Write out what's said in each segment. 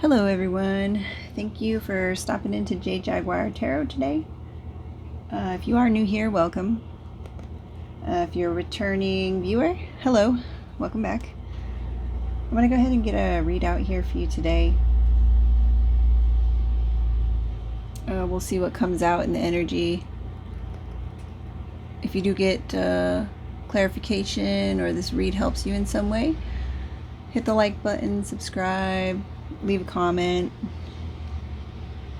Hello everyone, thank you for stopping into J Jaguar Tarot today. If you are new here, welcome. If you're a returning viewer, hello, welcome back. I'm going to go ahead and get a readout here for you today. We'll see what comes out in the energy. If you do get clarification or this read helps you in some way, hit the like button, subscribe, leave a comment.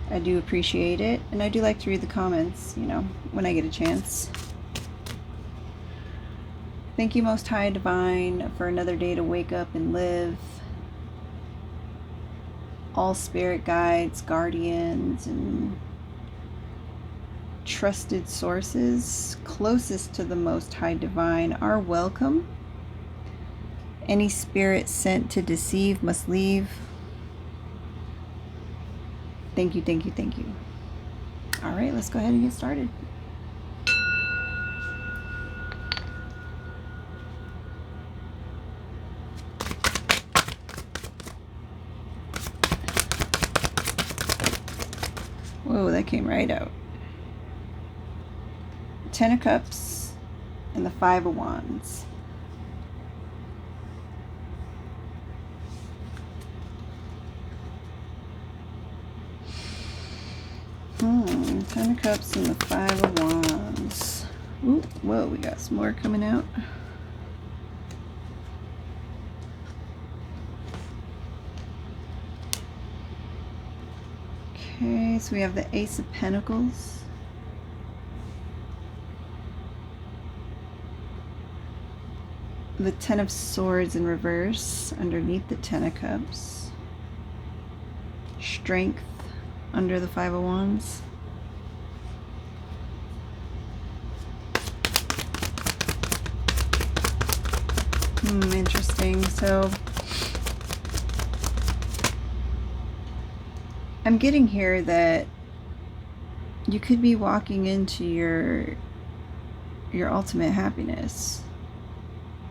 I do appreciate it, and I do like to read the comments, when I get a chance. Thank you, Most High Divine, for another day to wake up and live. All spirit guides, guardians, and trusted sources closest to the Most High Divine are welcome. Any spirit sent to deceive must leave. Thank you, thank you, thank you. All right, let's go ahead and get started. Whoa, that came right out. 10 of Cups and the 5 of Wands. Ten of Cups and the 5 of Wands. Ooh, whoa, we got some more coming out. Okay, so we have the Ace of Pentacles. The 10 of Swords in reverse underneath the 10 of Cups. Strength under the 5 of Wands. Interesting. So I'm getting here that you could be walking into your ultimate happiness.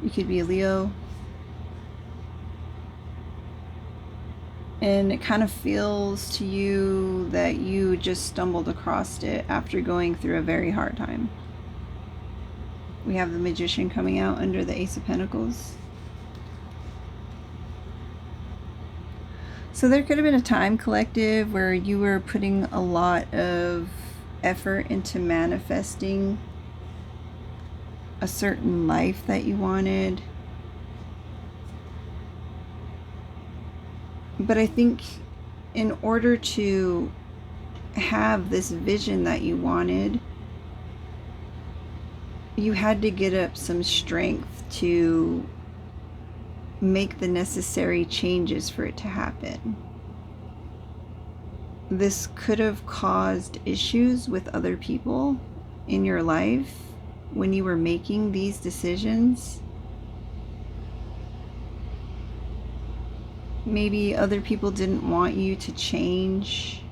You could be a Leo, and it kind of feels to you that you just stumbled across it after going through a very hard time. We have the Magician coming out under the Ace of Pentacles. So there could have been a time, collective, where you were putting a lot of effort into manifesting a certain life that you wanted. But I think in order to have this vision that you wanted, you had to get up some strength to make the necessary changes for it to happen. This could have caused issues with other people in your life when you were making these decisions. Maybe other people didn't want you to change.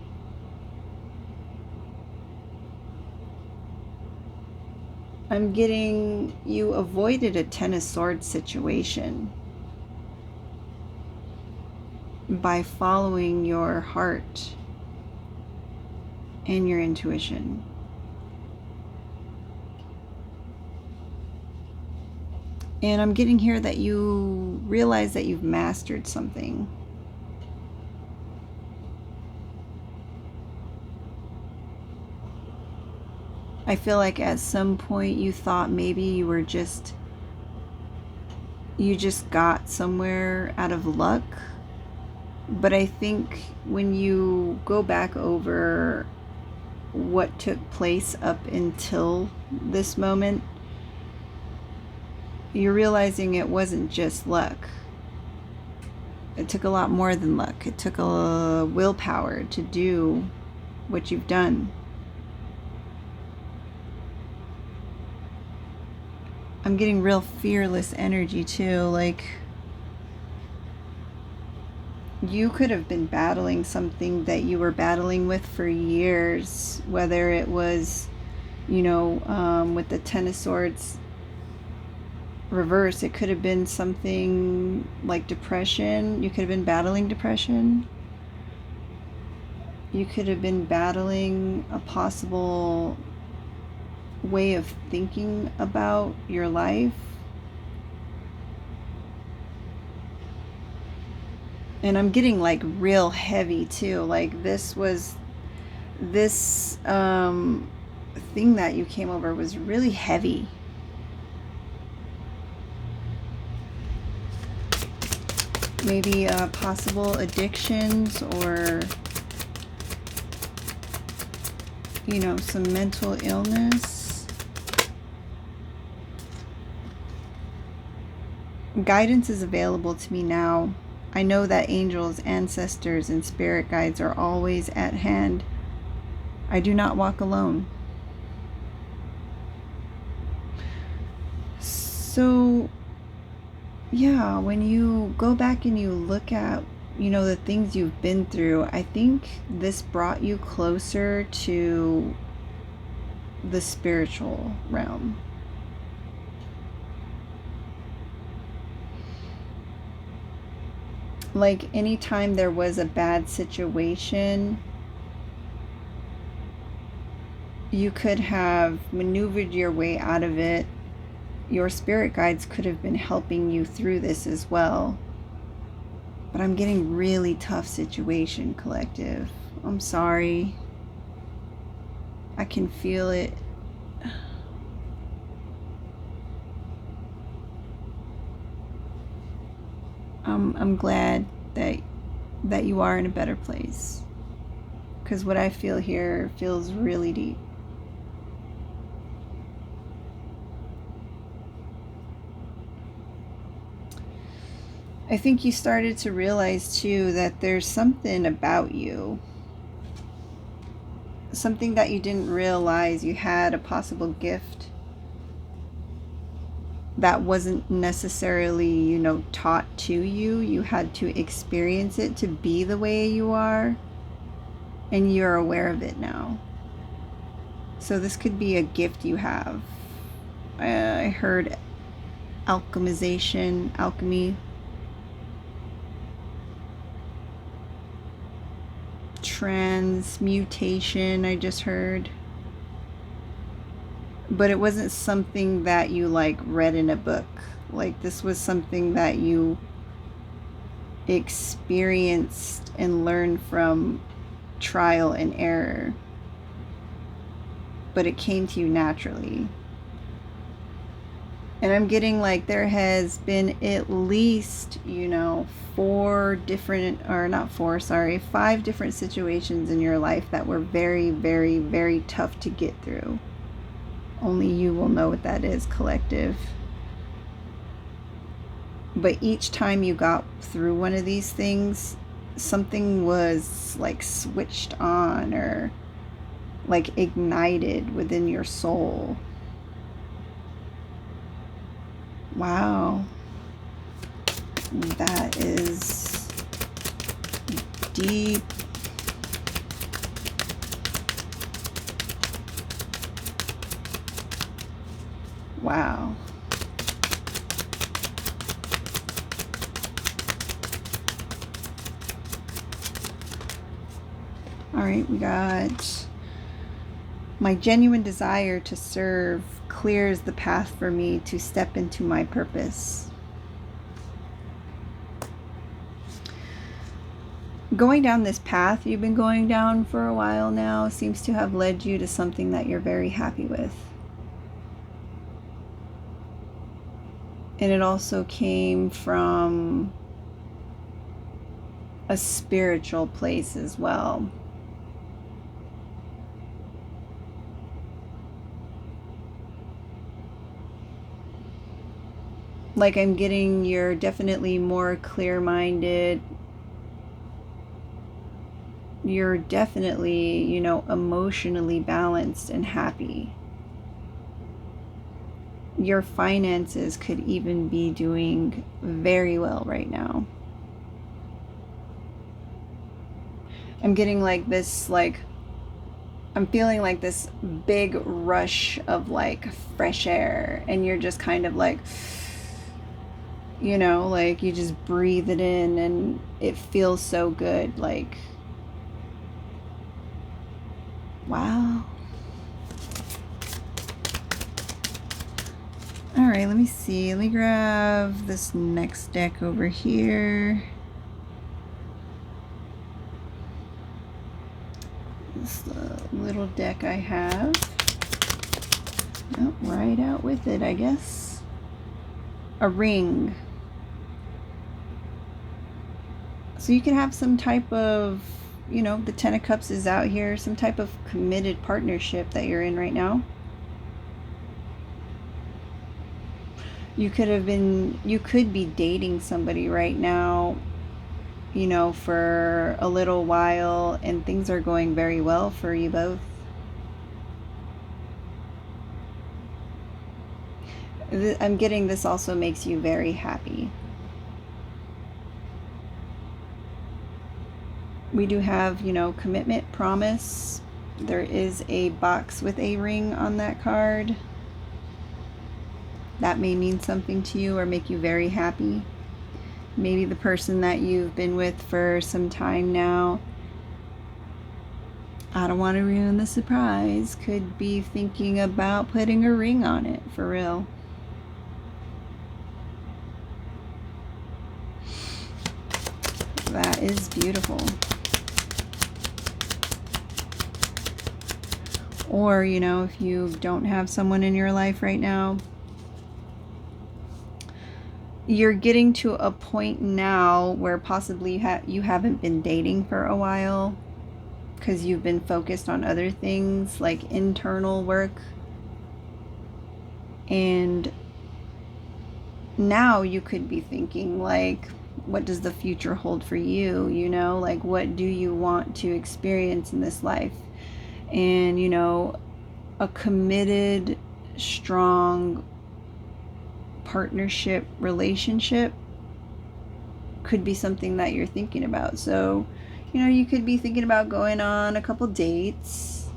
I'm getting you avoided a 10 of Swords situation by following your heart and your intuition. And I'm getting here that you realize that you've mastered something. I feel like at some point you thought maybe you just got somewhere out of luck. But I think when you go back over what took place up until this moment, you're realizing it wasn't just luck. It took a lot more than luck. It took a willpower to do what you've done. I'm getting real fearless energy too. Like, you could have been battling something that you were battling with for years, whether it was, with the 10 of Swords reverse, it could have been something like depression. You could have been battling depression. You could have been battling a possible way of thinking about your life. And I'm getting like real heavy too. Like this thing that you came over was really heavy. Maybe possible addictions, or some mental illness. Guidance is available to me now. I know that angels, ancestors, and spirit guides are always at hand. I do not walk alone. So, yeah, when you go back and you look at, the things you've been through, I think this brought you closer to the spiritual realm. Like anytime there was a bad situation, you could have maneuvered your way out of it. Your spirit guides could have been helping you through this as well. But I'm getting really tough situation, collective. I'm sorry. I can feel it. I'm glad that you are in a better place, because what I feel here feels really deep. I think you started to realize too that there's something about you, something that you didn't realize you had, a possible gift that wasn't necessarily, taught to you. You had to experience it to be the way you are, and you're aware of it now. So this could be a gift you have. I heard alchemy, transmutation, I just heard. But it wasn't something that you read in a book. Like this was something that you experienced and learned from trial and error. But it came to you naturally. And I'm getting there has been at least, 5 different situations in your life that were very, very, very tough to get through. Only you will know what that is, collective. But each time you got through one of these things, something was switched on or ignited within your soul. Wow. That is deep. Wow. All right, we got my genuine desire to serve clears the path for me to step into my purpose. Going down this path you've been going down for a while now seems to have led you to something that you're very happy with. And it also came from a spiritual place as well. I'm getting you're definitely more clear-minded. You're definitely, emotionally balanced and happy. Your finances could even be doing very well right now. I'm getting this, I'm feeling this big rush of fresh air, and you're just kind of you just breathe it in and it feels so good. Wow. All right, let me see. Let me grab this next deck over here. This little deck I have. Oh, right out with it, I guess. A ring. So you can have some type of, you know, the Ten of Cups is out here, some type of committed partnership that you're in right now. You could be dating somebody right now, you know, for a little while, and things are going very well for you both. I'm getting this also makes you very happy. We do have, you know, commitment, promise. There is a box with a ring on that card. That may mean something to you or make you very happy. Maybe the person that you've been with for some time now, I don't want to ruin the surprise, could be thinking about putting a ring on it, for real. That is beautiful. Or, you know, if you don't have someone in your life right now, you're getting to a point now where possibly you haven't been dating for a while because you've been focused on other things like internal work. And now you could be thinking, like, what does the future hold for you? You know, like, what do you want to experience in this life? And, you know, a committed, strong partnership relationship could be something that you're thinking about. So, you know, you could be thinking about going on a couple dates.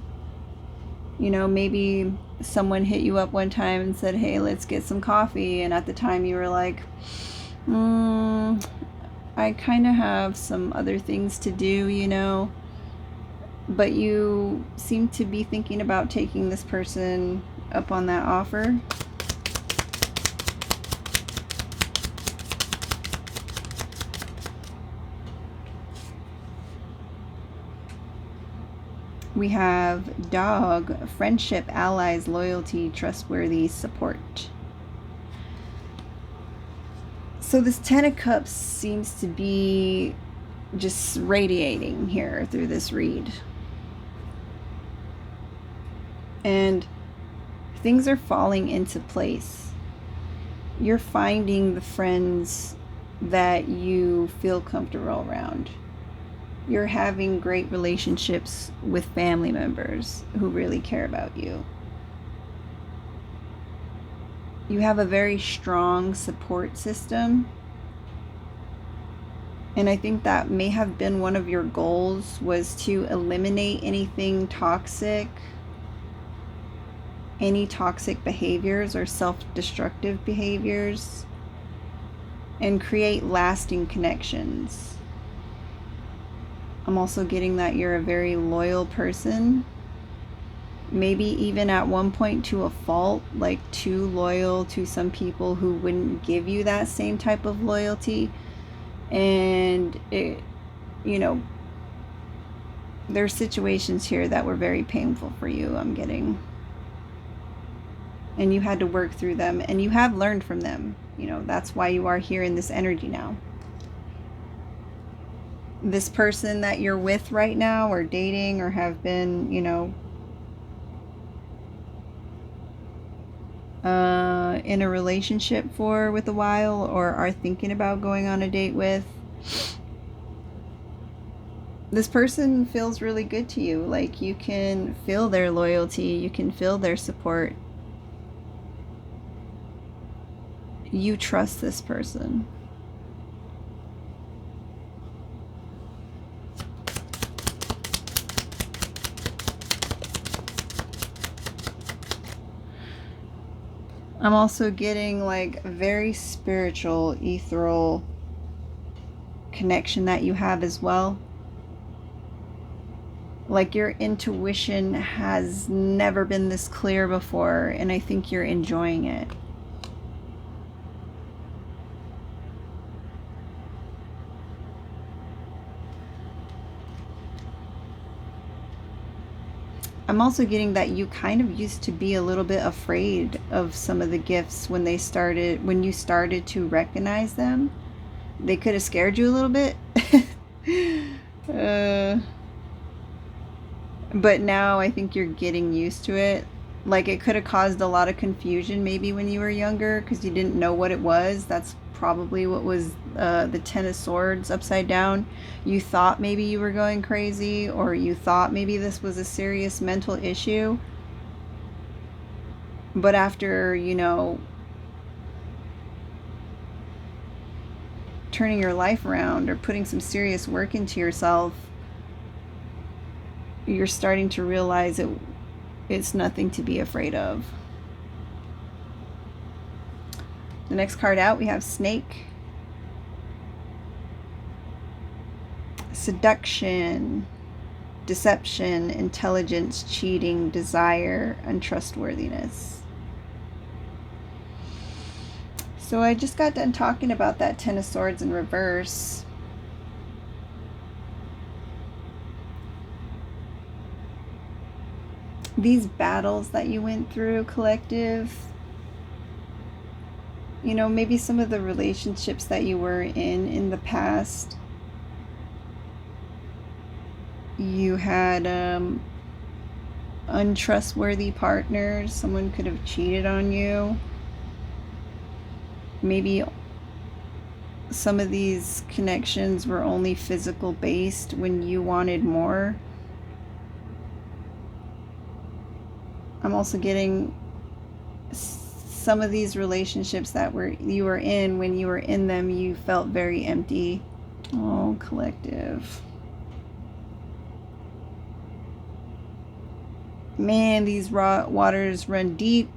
You know, maybe someone hit you up one time and said, hey, let's get some coffee. And at the time you were like, I kind of have some other things to do, you know. But you seem to be thinking about taking this person up on that offer. We have dog, friendship, allies, loyalty, trustworthy, support. So this Ten of Cups seems to be just radiating here through this read. And things are falling into place. You're finding the friends that you feel comfortable around. You're having great relationships with family members who really care about you. You have a very strong support system. And I think that may have been one of your goals, was to eliminate anything toxic, any toxic behaviors or self-destructive behaviors, and create lasting connections. I'm also getting that you're a very loyal person, maybe even at one point to a fault, like too loyal to some people who wouldn't give you that same type of loyalty. And it, you know, there's situations here that were very painful for you, I'm getting. And you had to work through them, and you have learned from them. You know, that's why you are here in this energy now. This person that you're with right now, or dating, or have been, you know, in a relationship with a while, or are thinking about going on a date with, this person feels really good to you. Like, you can feel their loyalty, you can feel their support. You trust this person. I'm also getting like a very spiritual, ethereal connection that you have as well. Like your intuition has never been this clear before, and I think you're enjoying it. I'm also getting that you kind of used to be a little bit afraid of some of the gifts when you started to recognize them. They could have scared you a little bit. But now I think you're getting used to it. Like it could have caused a lot of confusion maybe when you were younger because you didn't know what it was. That's probably what was the Ten of Swords upside down. You thought maybe you were going crazy, or you thought maybe this was a serious mental issue. But after, turning your life around or putting some serious work into yourself, you're starting to realize it's nothing to be afraid of. The next card out, we have Snake. Seduction, deception, intelligence, cheating, desire, untrustworthiness. So I just got done talking about that Ten of Swords in reverse. These battles that you went through, collective, maybe some of the relationships that you were in the past, you had untrustworthy partners. Someone could have cheated on you. Maybe some of these connections were only physical based when you wanted more. I'm also getting some of these relationships that you were in, when you were in them, you felt very empty. Oh, collective. Man, these waters run deep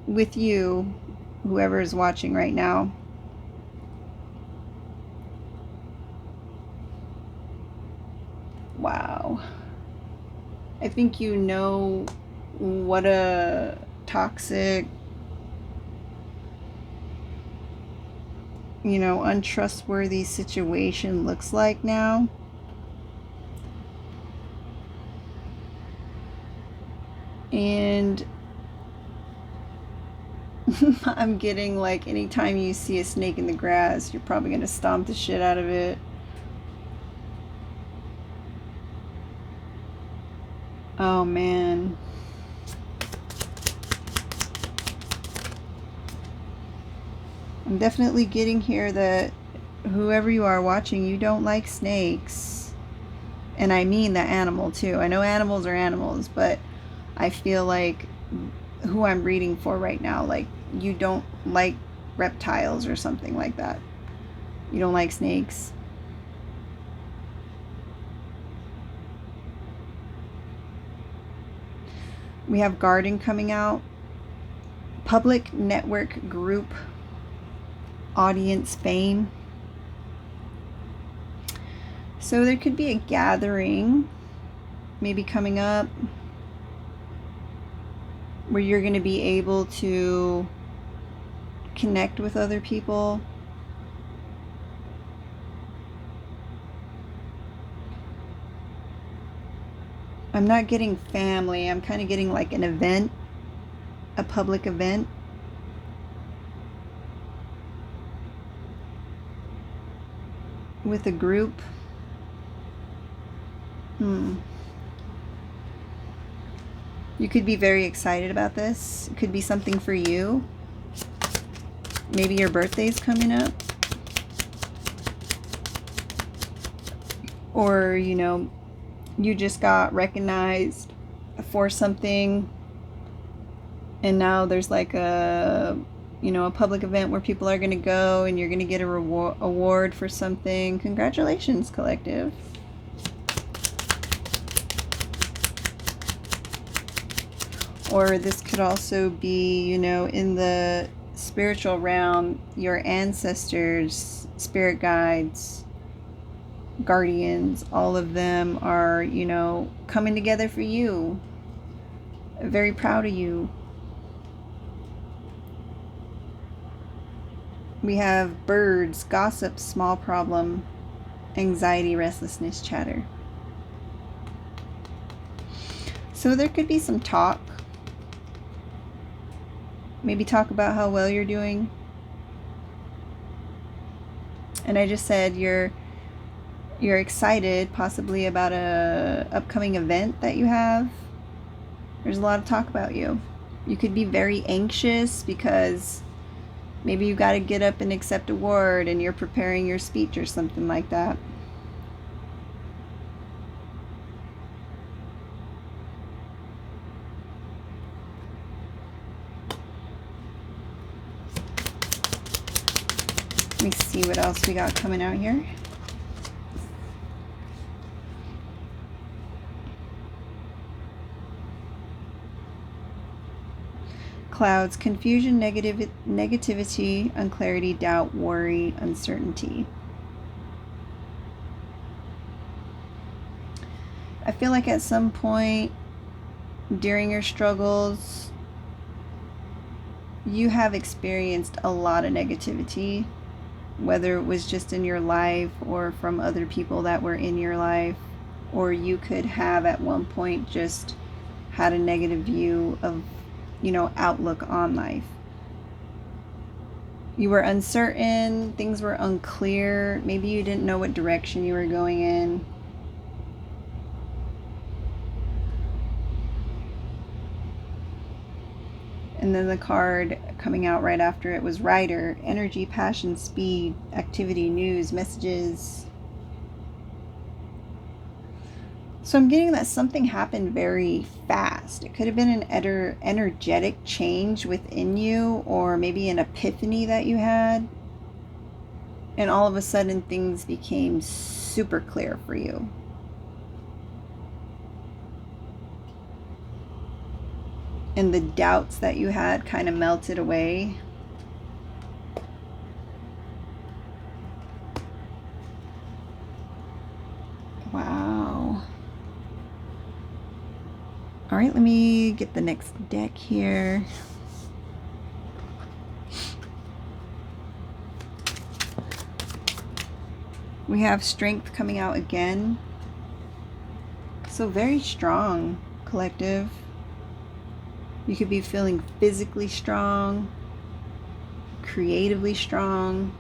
with you, whoever is watching right now. Wow. I think you know what a toxic, untrustworthy situation looks like now. And I'm getting like anytime you see a snake in the grass, you're probably going to stomp the shit out of it. Oh man. I'm definitely getting here that whoever you are watching, you don't like snakes. And I mean the animal too. I know animals are animals, but I feel like who I'm reading for right now, like you don't like reptiles or something like that. You don't like snakes. We have garden coming out. Public network group. Audience fame. So there could be a gathering maybe coming up where you're going to be able to connect with other people. I'm not getting family. I'm kind of getting like an event, a public event. With a group. You could be very excited about this. It could be something for you. Maybe your birthday's coming up. Or, you just got recognized for something, and now there's like a public event where people are going to go and you're going to get a award for something. Congratulations, collective. Or this could also be, in the spiritual realm, your ancestors, spirit guides, guardians, all of them are, you know, coming together for you. Very proud of you. We have birds, gossip, small problem, anxiety, restlessness, chatter. So there could be some talk. Maybe talk about how well you're doing. And I just said you're excited possibly about a upcoming event that you have. There's a lot of talk about you. You could be very anxious because maybe you got to get up and accept a award and you're preparing your speech or something like that. Let me see what else we got coming out here. Clouds, confusion, negativity, unclarity, doubt, worry, uncertainty. I feel like at some point during your struggles, you have experienced a lot of negativity, whether it was just in your life or from other people that were in your life, or you could have at one point just had a negative view of, you know, outlook on life. You were uncertain, things were unclear, maybe you didn't know what direction you were going in. And then the card coming out right after it was Rider, energy, passion, speed, activity, news, messages. So I'm getting that something happened very fast. It could have been an energetic change within you, or maybe an epiphany that you had. And all of a sudden things became super clear for you. And the doubts that you had kind of melted away. Wow. All right, let me get the next deck here. We have strength coming out again. So very strong, collective. You could be feeling physically strong, creatively strong,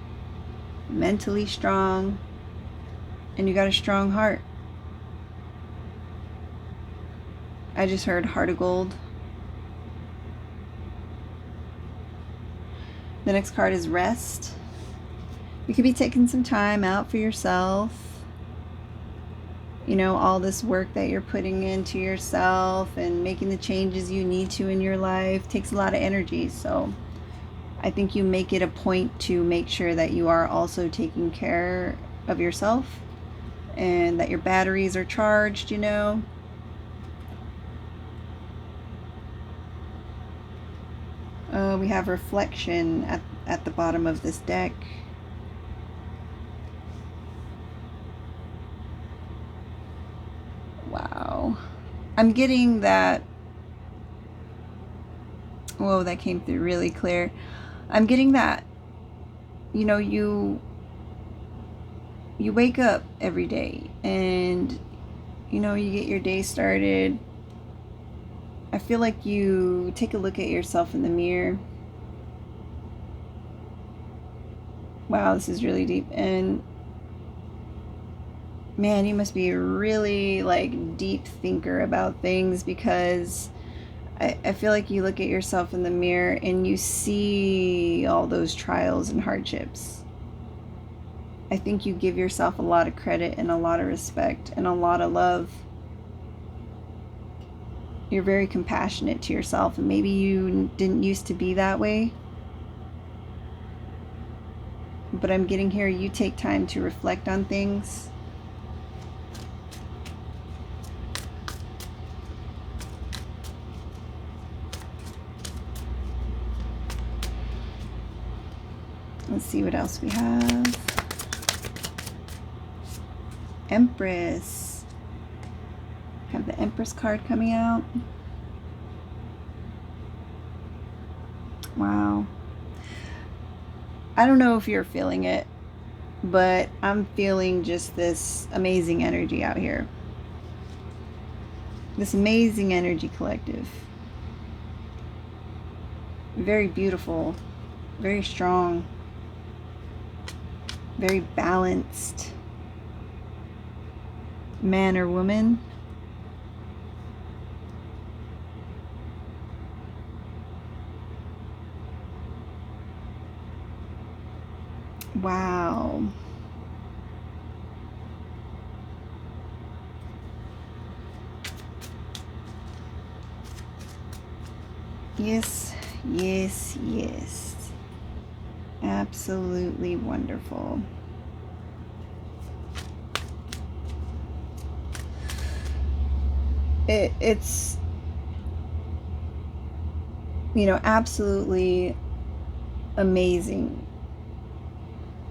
mentally strong, and you got a strong heart. I just heard heart of gold. The next card is rest. You could be taking some time out for yourself. You know, all this work that you're putting into yourself and making the changes you need to in your life takes a lot of energy. So I think you make it a point to make sure that you are also taking care of yourself and that your batteries are charged, you know. We have reflection at the bottom of this deck. Wow. I'm getting that. Whoa, that came through really clear. I'm getting that, you know, you wake up every day and, you know, you get your day started. I feel like you take a look at yourself in the mirror. Wow, this is really deep. And man, you must be a really like deep thinker about things, because I feel like you look at yourself in the mirror and you see all those trials and hardships. I think you give yourself a lot of credit and a lot of respect and a lot of love. You're very compassionate to yourself, and maybe you didn't used to be that way. But I'm getting here, you take time to reflect on things. Let's see what else we have. Empress. Have the Empress card coming out. Wow. I don't know if you're feeling it, but I'm feeling just this amazing energy out here. This amazing energy collective. Very beautiful, very strong, very balanced man or woman. Wow. Yes, yes, yes. Absolutely wonderful. It's, you know, absolutely amazing.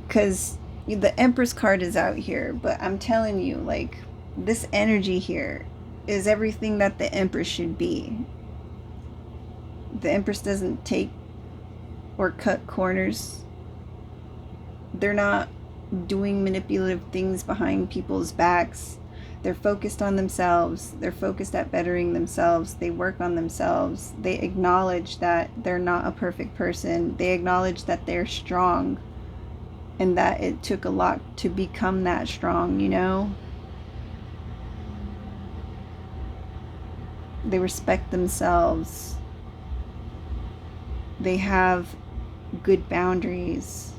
Because the Empress card is out here, but I'm telling you, like, this energy here is everything that the Empress should be. The Empress doesn't take or cut corners. They're not doing manipulative things behind people's backs. They're focused on themselves. They're focused at bettering themselves. They work on themselves. They acknowledge that they're not a perfect person. They acknowledge that they're strong and that it took a lot to become that strong, you know? They respect themselves. They have good boundaries.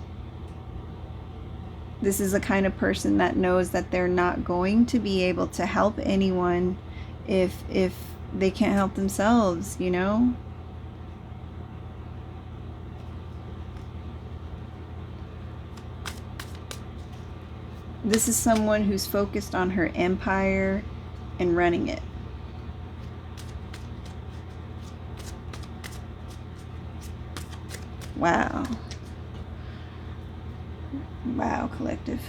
This is the kind of person that knows that they're not going to be able to help anyone if they can't help themselves, you know? This is someone who's focused on her empire and running it. Wow. Wow, collective.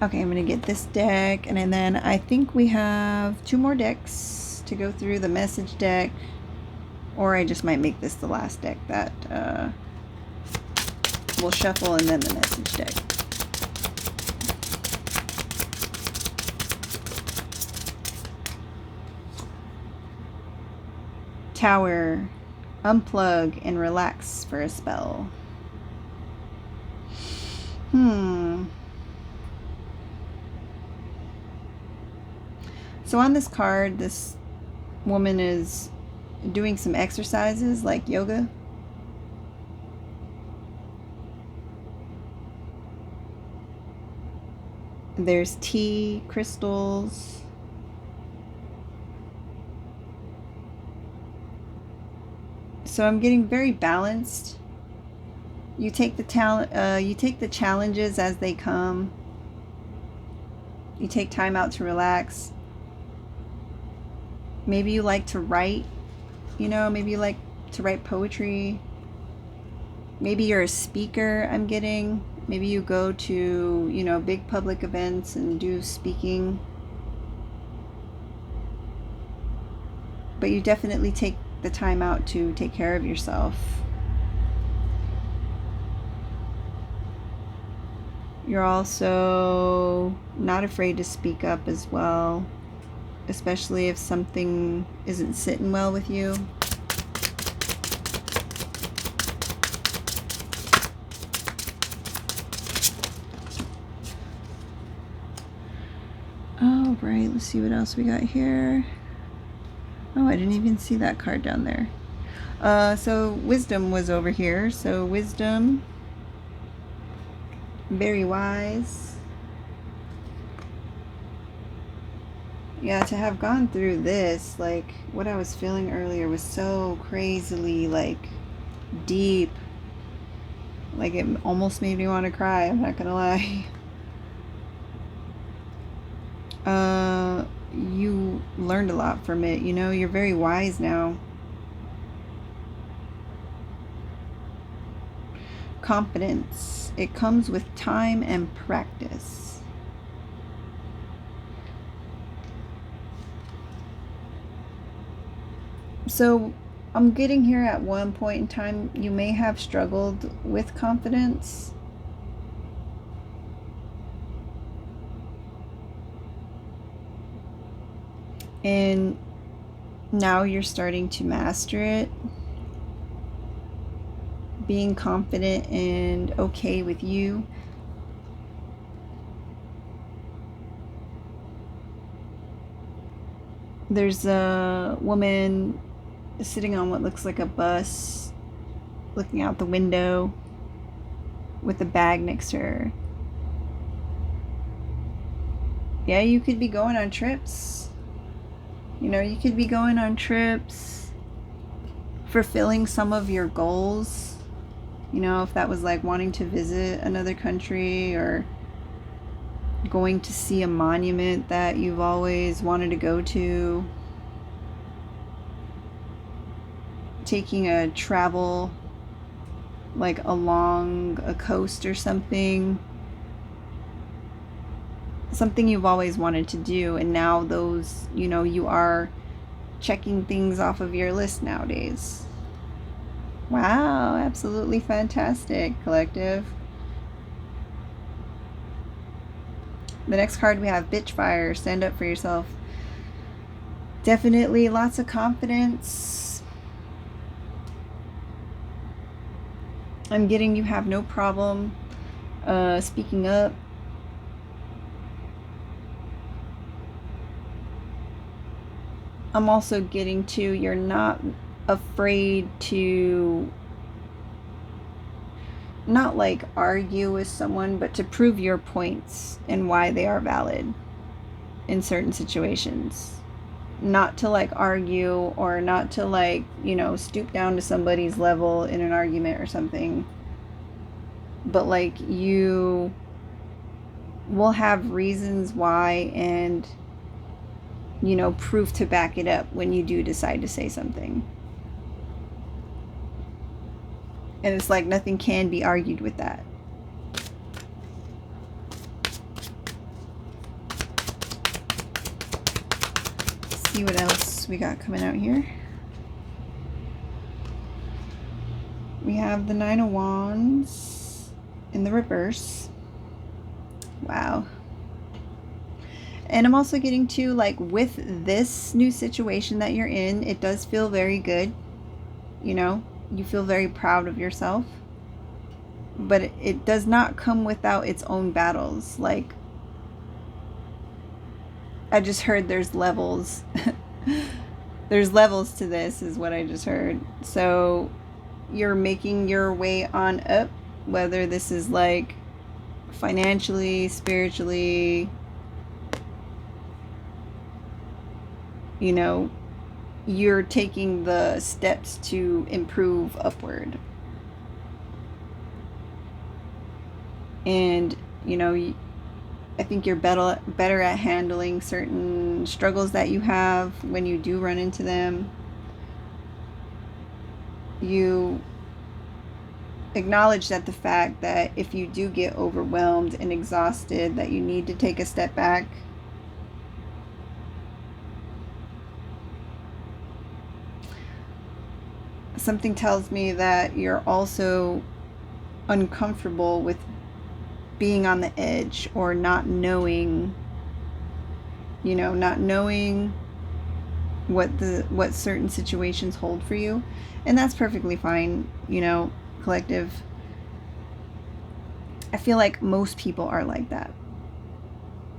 Okay, I'm going to get this deck, and then I think we have 2 more decks to go through. The message deck, or I just might make this the last deck that we'll shuffle, and then the message deck. Tower. Unplug and relax for a spell. So on this card, this woman is doing some exercises like yoga. There's tea, crystals. So I'm getting very balanced. You take the challenges as they come. You take time out to relax. Maybe you like to write, you know, maybe you like to write poetry. Maybe you're a speaker, I'm getting. Maybe you go to, you know, big public events and do speaking. But you definitely take the time out to take care of yourself. You're also not afraid to speak up as well, especially if something isn't sitting well with you. All right, let's see what else we got here. Oh, I didn't even see that card down there. So wisdom was over here. So wisdom, very wise. Yeah, to have gone through this, like what I was feeling earlier was so crazily like deep. Like it almost made me want to cry, I'm not gonna lie. You learned a lot from it, you know, you're very wise now. confidence. It comes with time and practice. So I'm getting here at one point in time, you may have struggled with confidence. And now you're starting to master it. Being confident and okay with you. There's a woman sitting on what looks like a bus, looking out the window with a bag next to her. Yeah, you could be going on trips. You could be going on trips, fulfilling some of your goals. If that was like wanting to visit another country or going to see a monument that you've always wanted to go to, taking a travel like along a coast or something you've always wanted to do, and now those, you are checking things off of your list nowadays. Wow, absolutely fantastic, collective. The next card we have Bitchfire. Stand up for yourself. Definitely lots of confidence. I'm getting you have no problem speaking up. I'm also getting to you're not afraid to not like argue with someone, but to prove your points and why they are valid in certain situations. Not to like argue or not to like, stoop down to somebody's level in an argument or something. But like you will have reasons why and, proof to back it up when you do decide to say something. And it's like nothing can be argued with that. Let's see what else we got coming out here. We have the Nine of Wands in the reverse. Wow. And I'm also getting to, like, with this new situation that you're in, it does feel very good. You feel very proud of yourself. But it does not come without its own battles. Like, I just heard there's levels. There's levels to this, is what I just heard. So you're making your way on up, whether this is like financially, spiritually, you're taking the steps to improve upward. And, I think you're better at handling certain struggles that you have when you do run into them. You acknowledge that the fact that if you do get overwhelmed and exhausted, that you need to take a step back. Something tells me that you're also uncomfortable with being on the edge or not knowing, what certain situations hold for you. And that's perfectly fine, collective. I feel like most people are like that.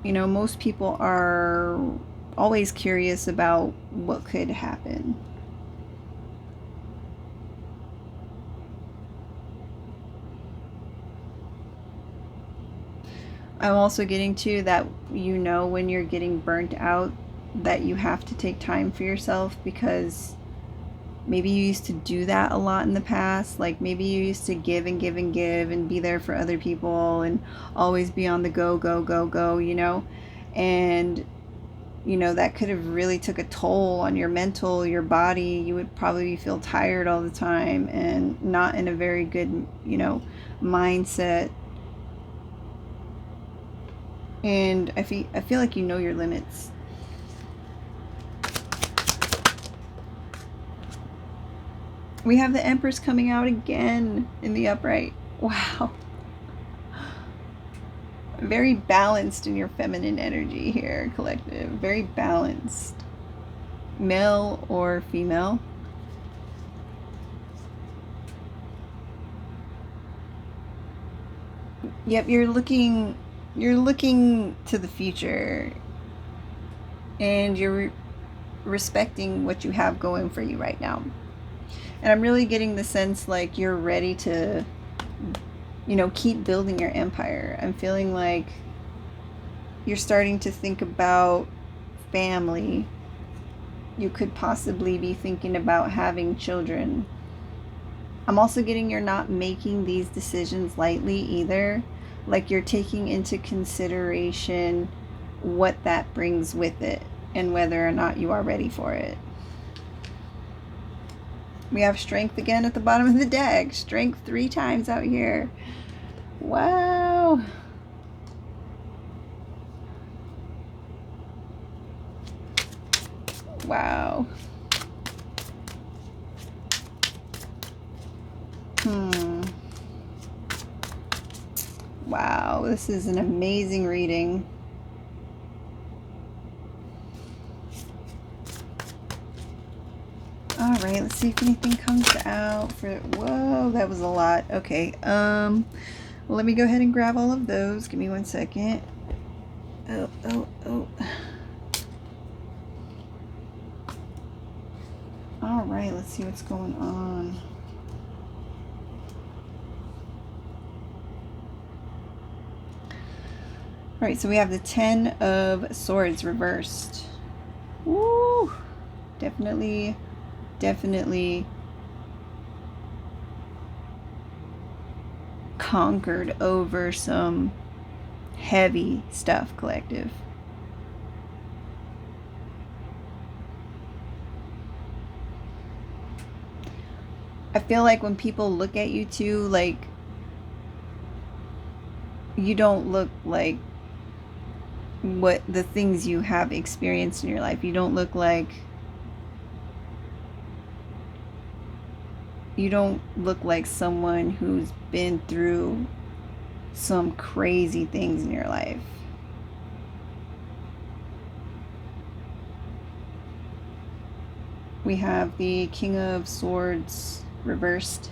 Most people are always curious about what could happen. I'm also getting to that, when you're getting burnt out, that you have to take time for yourself, because maybe you used to do that a lot in the past. Like maybe you used to give and give and give and be there for other people and always be on the go, go, go, go, and you know, that could have really took a toll on your mental, your body. You would probably feel tired all the time and not in a very good, you know, mindset. And I feel like you know your limits. We have the Empress coming out again in the upright. Wow. Very balanced in your feminine energy here, collective. Very balanced. Male or female. Yep, you're looking to the future, and you're respecting what you have going for you right now. And I'm really getting the sense like you're ready to, you know, keep building your empire. I'm feeling like you're starting to think about family. You could possibly be thinking about having children. I'm also getting you're not making these decisions lightly either. Like you're taking into consideration what that brings with it and whether or not you are ready for it. We have strength again at the bottom of the deck. Strength 3 times out here. Wow. Wow. Wow, this is an amazing reading. All right, let's see if anything comes out for, whoa, that was a lot. Okay, let me go ahead and grab all of those. Give me 1 second. Oh. All right, let's see what's going on. All right, so we have the 10 of Swords reversed. Woo! Definitely conquered over some heavy stuff, collective. I feel like when people look at you too, like, you don't look like what the things you have experienced in your life. You don't look like someone who's been through some crazy things in your life. We have the King of Swords reversed.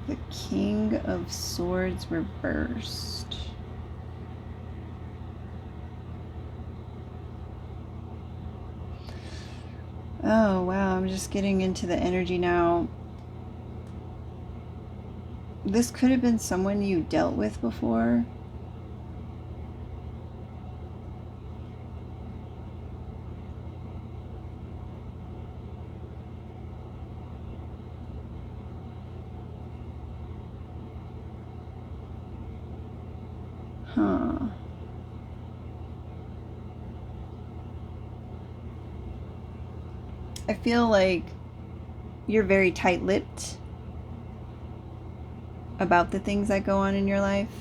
The King of Swords reversed. Oh, wow. I'm just getting into the energy now. This could have been someone you dealt with before. I feel like you're very tight-lipped about the things that go on in your life.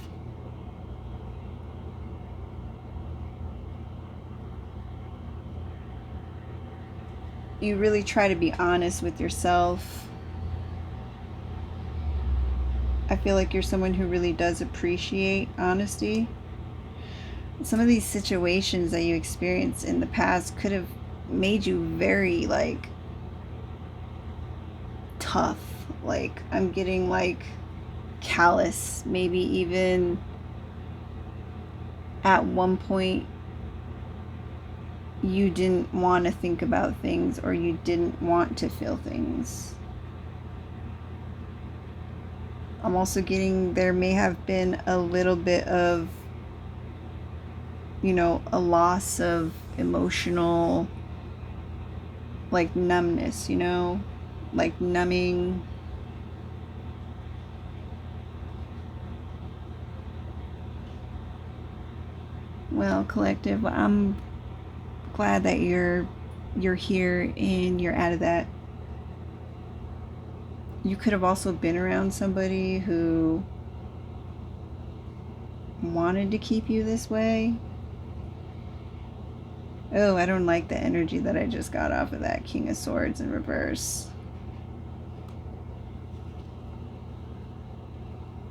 You really try to be honest with yourself. I feel like you're someone who really does appreciate honesty. Some of these situations that you experienced in the past could have made you very, like, tough. Like, I'm getting, like, callous. Maybe even at one point you didn't want to think about things, or you didn't want to feel things. I'm also getting there may have been a little bit of, you know, a loss of emotional, like, numbness, you know, like numbing Well, collective, I'm glad that you're here and you're out of that. You could have also been around somebody who wanted to keep you this way. Oh, I don't like the energy that I just got off of that King of Swords in reverse.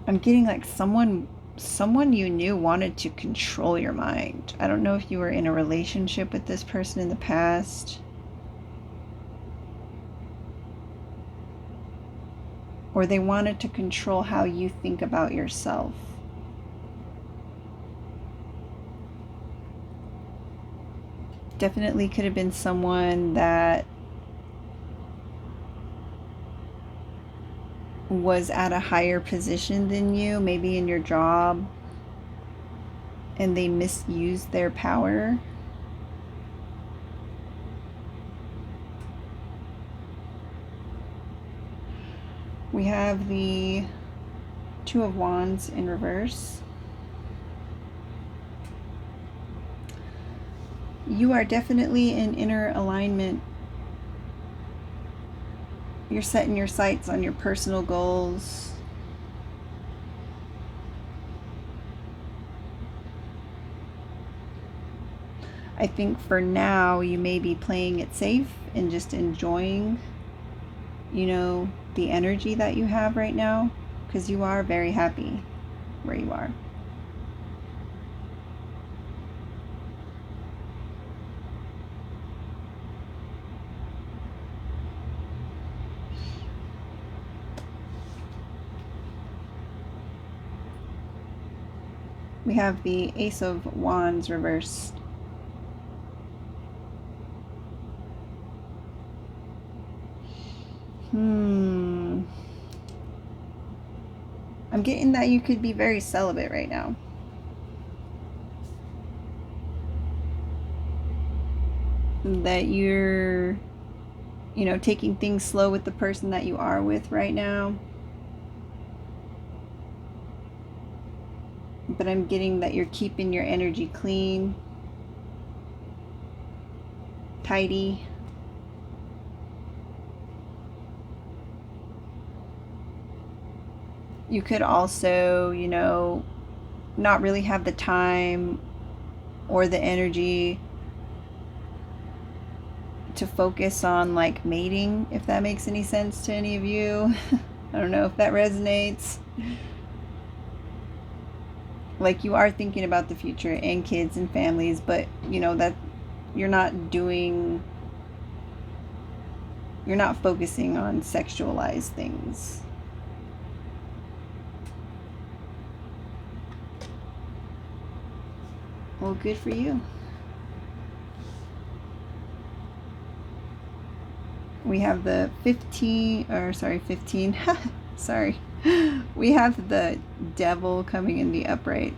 I'm getting like someone you knew wanted to control your mind. I don't know if you were in a relationship with this person in the past, or they wanted to control how you think about yourself. Definitely could have been someone that was at a higher position than you, maybe in your job, and they misused their power. We have the Two of Wands in reverse. You are definitely in inner alignment. You're setting your sights on your personal goals. I think for now you may be playing it safe and just enjoying, the energy that you have right now, because you are very happy where you are. We have the Ace of Wands reversed. I'm getting that you could be very celibate right now. That you're, taking things slow with the person that you are with right now. But I'm getting that you're keeping your energy clean, tidy. You could also, not really have the time or the energy to focus on like mating, if that makes any sense to any of you. I don't know if that resonates. Like, you are thinking about the future and kids and families, but that you're not focusing on sexualized things. Well, good for you. We have the 15. Sorry. We have the Devil coming in the upright.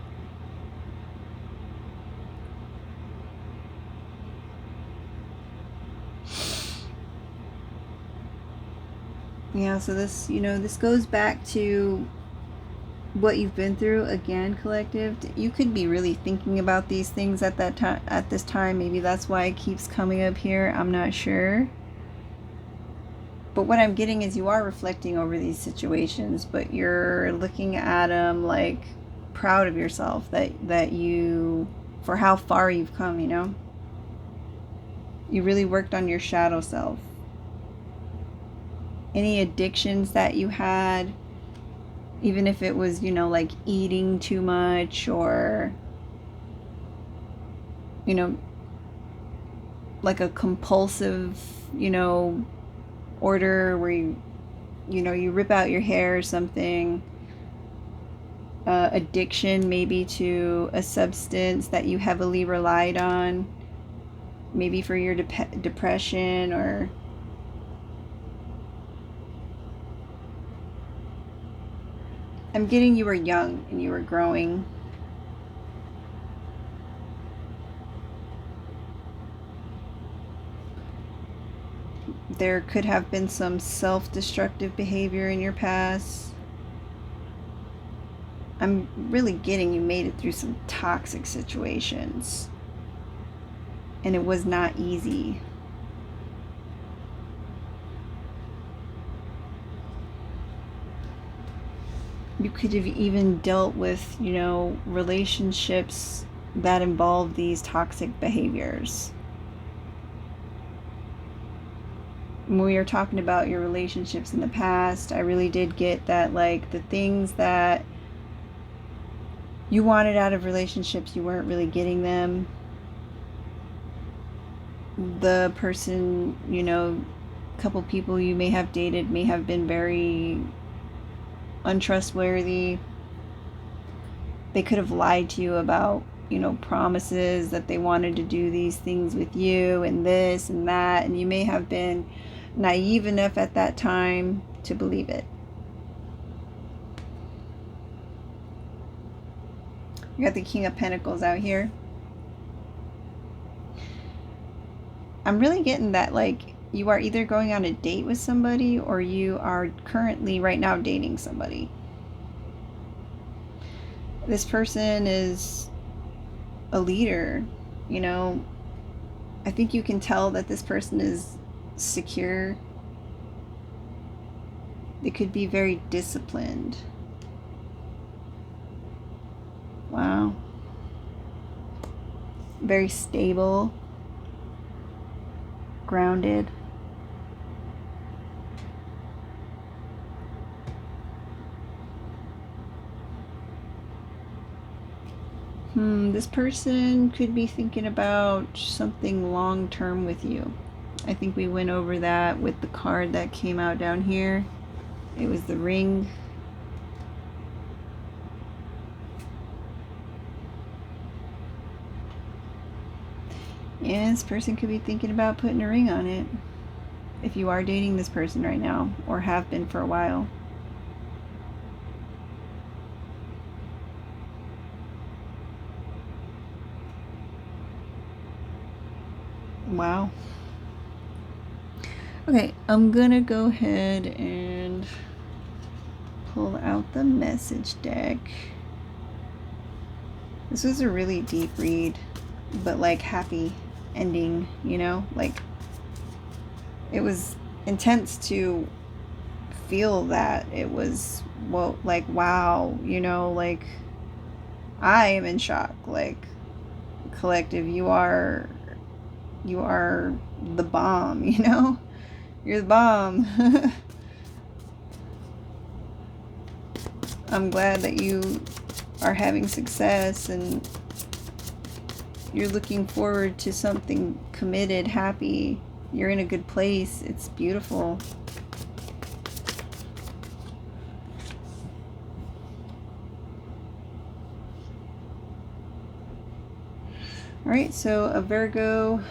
Yeah, so this, this goes back to what you've been through. Again, collective, you could be really thinking about these things at this time. Maybe that's why it keeps coming up here. I'm not sure. But what I'm getting is you are reflecting over these situations, but you're looking at them like proud of yourself that you, for how far you've come, You really worked on your shadow self. Any addictions that you had, even if it was, like eating too much, or, like a compulsive, order where you rip out your hair or something. Addiction maybe to a substance that you heavily relied on, maybe for your depression, or I'm getting you were young and you were growing. There could have been some self-destructive behavior in your past. I'm really getting you made it through some toxic situations. And it was not easy. You could have even dealt with, relationships that involve these toxic behaviors. When we were talking about your relationships in the past, I really did get that, like, the things that you wanted out of relationships, you weren't really getting them. The person, couple people you may have dated may have been very untrustworthy. They could have lied to you about, promises that they wanted to do these things with you and this and that, and you may have been naive enough at that time to believe it. You got the King of Pentacles out here. I'm really getting that, like, you are either going on a date with somebody or you are currently right now dating somebody. This person is a leader, I think you can tell that this person is secure. They could be very disciplined. Wow. Very stable. Grounded. This person could be thinking about something long-term with you. I think we went over that with the card that came out down here. It was the ring. Yeah, this person could be thinking about putting a ring on it. If you are dating this person right now, or have been for a while. Wow. Okay, I'm gonna go ahead and pull out the message deck. This was a really deep read, but like happy ending, like it was intense to feel that. It was, well, like, wow, like I am in shock. Like, collective, you are the bomb, you're the bomb. I'm glad that you are having success and you're looking forward to something committed, happy. You're in a good place. It's beautiful. All right, so a Virgo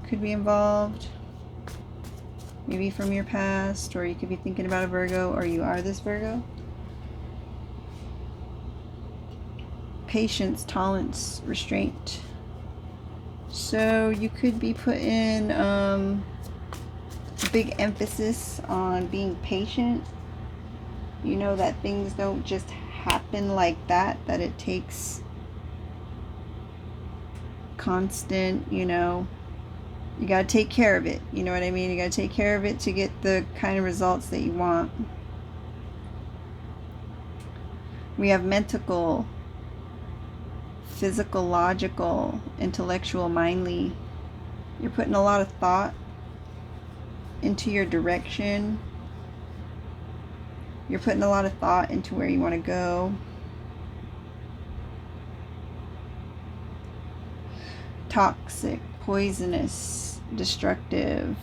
could be involved, maybe from your past, or you could be thinking about a Virgo, or you are this Virgo. Patience, tolerance, restraint. So you could be putting big emphasis on being patient. That things don't just happen like that it takes constant, you got to take care of it. You know what I mean? You got to take care of it to get the kind of results that you want. We have mental, physical, logical, intellectual, mindly. You're putting a lot of thought into your direction. You're putting a lot of thought into where you want to go. Toxic, poisonous, destructive.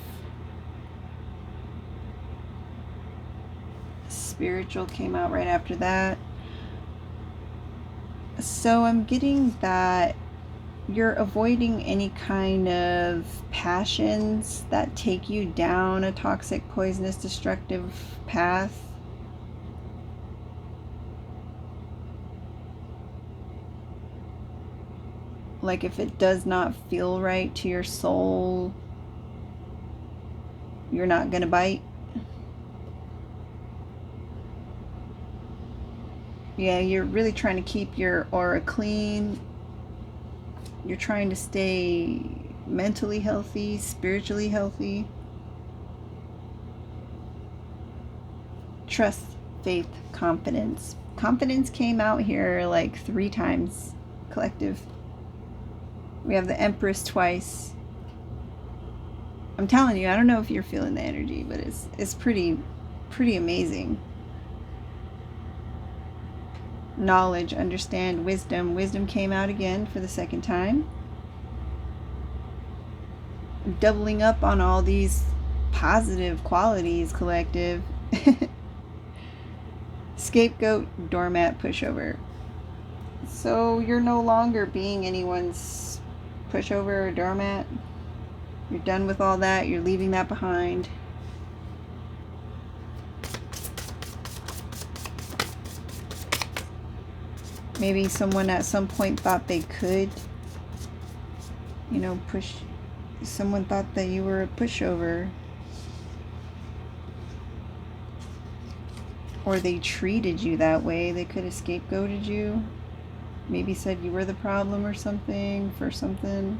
Spiritual came out right after that. So I'm getting that you're avoiding any kind of passions that take you down a toxic, poisonous, destructive path. Like, if it does not feel right to your soul, you're not going to bite. Yeah, you're really trying to keep your aura clean. You're trying to stay mentally healthy, spiritually healthy. Trust, faith, confidence. Confidence came out here like 3 times, collective. We have the Empress twice. I'm telling you, I don't know if you're feeling the energy, but it's pretty amazing. Knowledge, understand, wisdom. Wisdom came out again for the 2nd time. Doubling up on all these positive qualities, collective. Scapegoat, doormat, pushover. So you're no longer being anyone's pushover or doormat. You're done with all that. You're leaving that behind. Maybe someone at some point thought they could, push. Someone thought that you were a pushover. Or they treated you that way. They could have scapegoated you. Maybe said you were the problem or something for something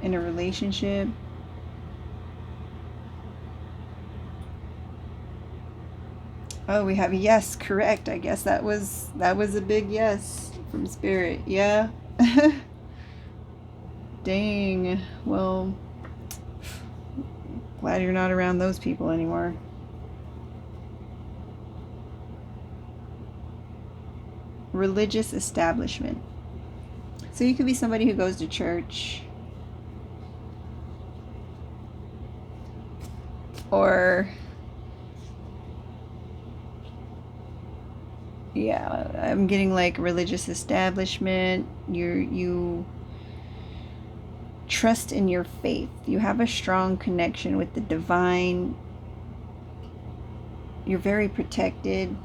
in a relationship. Oh, we have yes, correct. I guess that was a big yes from Spirit. Yeah. Dang. Well, glad you're not around those people anymore. Religious establishment. So you could be somebody who goes to church, or yeah, I'm getting like religious establishment. You trust in your faith. You have a strong connection with the divine. You're very protected.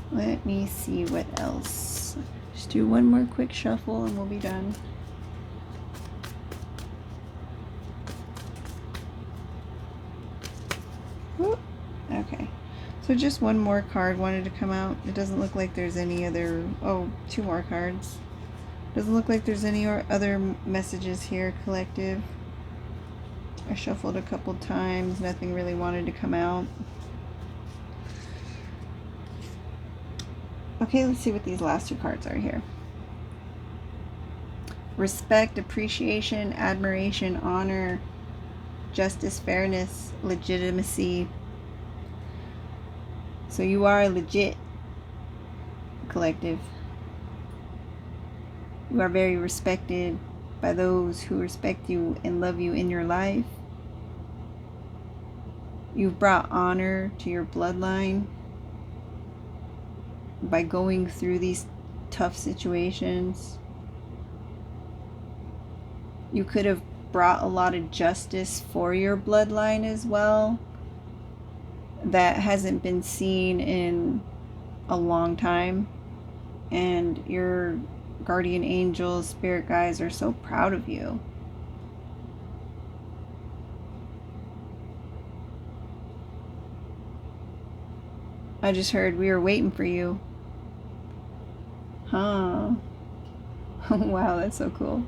Let me see what else. Just do one more quick shuffle and we'll be done. Whoop. Okay. So just one more card wanted to come out. It doesn't look like there's any other... Oh, 2 more cards. Doesn't look like there's any other messages here, collective. I shuffled a couple times. Nothing really wanted to come out. Okay, let's see what these last 2 cards are here. Respect, appreciation, admiration, honor, justice, fairness, legitimacy. So you are legit, collective. You are very respected by those who respect you and love you in your life. You've brought honor to your bloodline by going through these tough situations. You could have brought a lot of justice for your bloodline as well. That hasn't been seen in a long time. And your guardian angels, spirit guides are so proud of you. I just heard we were waiting for you. Huh. Wow, that's so cool.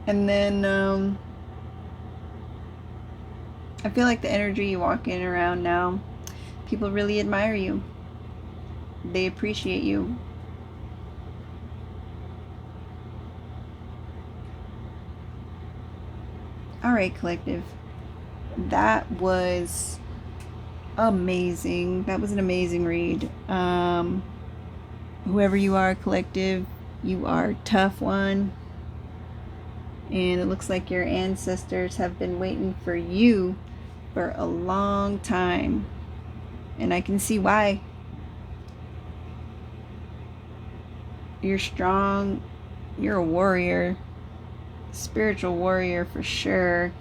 And then I feel like the energy you walk in around now, people really admire you. They appreciate you. All right, collective. That was amazing. That was an amazing read. Whoever you are, collective, you are a tough one. And it looks like your ancestors have been waiting for you for a long time. And I can see why. You're strong. You're a warrior. Spiritual warrior for sure.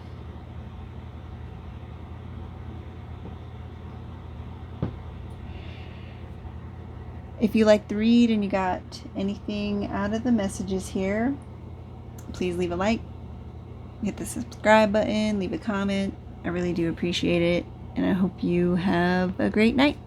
If you like the read and you got anything out of the messages here, please leave a like, hit the subscribe button, leave a comment. I really do appreciate it, and I hope you have a great night.